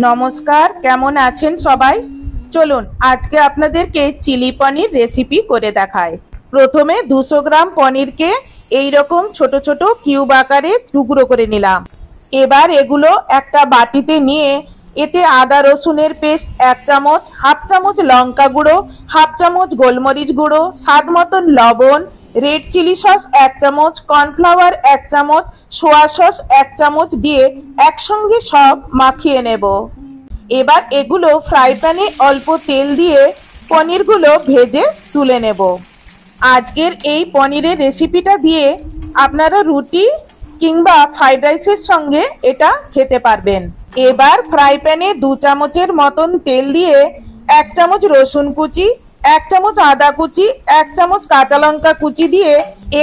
নমস্কার, কেমন আছেন সবাই? চলুন আজকে আপনাদেরকে চিলি পনির রেসিপি করে দেখাই। প্রথমে 200 গ্রাম পনিরকে এই রকম ছোট ছোট কিউব আকারে টুকরো করে নিলাম। এবার এগুলো একটা বাটিতে নিয়ে এতে আদা রসুনের পেস্ট 1 চামচ, হাফ চামচ লঙ্কা গুঁড়ো, হাফ চামচ গোলমরিচ গুঁড়ো, স্বাদ মতন লবণ, রেড চিলি সস 1 চামচ, কর্নফ্লাওয়ার 1 চামচ, সোয়া সস 1 চামচ দিয়ে একসঙ্গে সব মাখিয়ে নেব। এবার এগুলো ফ্রাই প্যানে অল্প তেল দিয়ে পনিরগুলো ভেজে তুলে নেব। আজকের এই পনিরের রেসিপিটা দিয়ে আপনারা রুটি কিংবা ফ্রাইড রাইসের সঙ্গে এটা খেতে পারবেন। এবার ফ্রাই প্যানে 2 চামচের মতন তেল দিয়ে 1 চামচ রসুন কুচি, 1 চামচ আদা কুচি, 1 চামচ কাঁচা লঙ্কা কুচি দিয়ে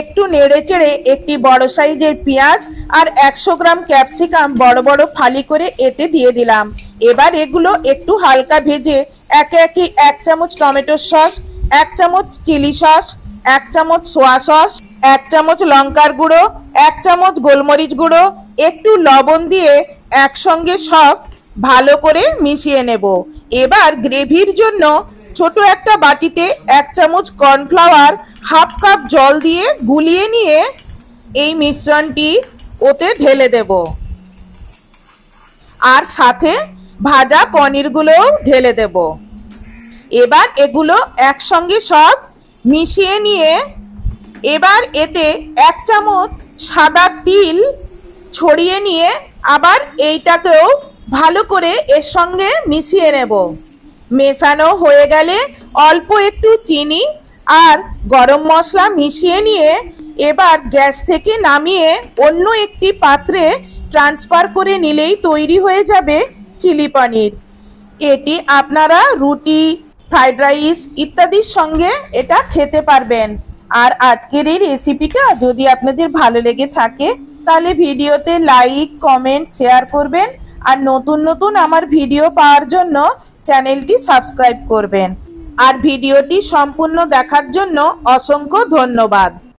একটু নেড়ে চেড়ে একটি বড় সাইজের পেঁয়াজ আর 100 গ্রাম ক্যাপসিকাম বড় বড় ফালি করে এতে দিয়ে দিলাম। এবার এগুলো একটু হালকা ভেজে একে একে 1 চামচ টমেটো সস, 1 চামচ চিলি সস, 1 চামচ সোয়া সস, 1 চামচ লঙ্কার গুঁড়ো, 1 চামচ গোলমরিচ গুঁড়ো, একটু লবণ দিয়ে একসঙ্গে সব ভালো করে মিশিয়ে নেব। এবার গ্রেভির জন্য ছোট একটা বাটিতে 1 চামচ কর্নফ্লাওয়ার, হাফ কাপ জল দিয়ে গুলিয়ে নিয়ে এই মিশ্রণটি ওতে ঢেলে দেব আর সাথে ভাজা পনিরগুলোও ঢেলে দেব। এবার এগুলো একসঙ্গে সব মিশিয়ে নিয়ে এবার এতে 1 চামচ সাদা তিল ছড়িয়ে নিয়ে আবার এইটাকেও ভালো করে এর সঙ্গে মিশিয়ে নেব। মেশানো হয়ে গেলে অল্প একটু চিনি আর গরম মশলা মিশিয়ে নিয়ে এবার গ্যাস থেকে নামিয়ে অন্য একটি পাত্রে ট্রান্সফার করে নিলেই তৈরি হয়ে যাবে চিলি পনির। এটি আপনারা রুটি, ফ্রাইড রাইস ইত্যাদির সঙ্গে এটা খেতে পারবেন। আর আজকের এই রেসিপিটা যদি আপনাদের ভালো লেগে থাকে তাহলে ভিডিওতে লাইক, কমেন্ট, শেয়ার করবেন আর নতুন নতুন আমার ভিডিও পাওয়ার জন্য চ্যানেলটি সাবস্ক্রাইব করবেন। আর ভিডিওটি সম্পূর্ণ দেখার জন্য অসংখ্য ধন্যবাদ।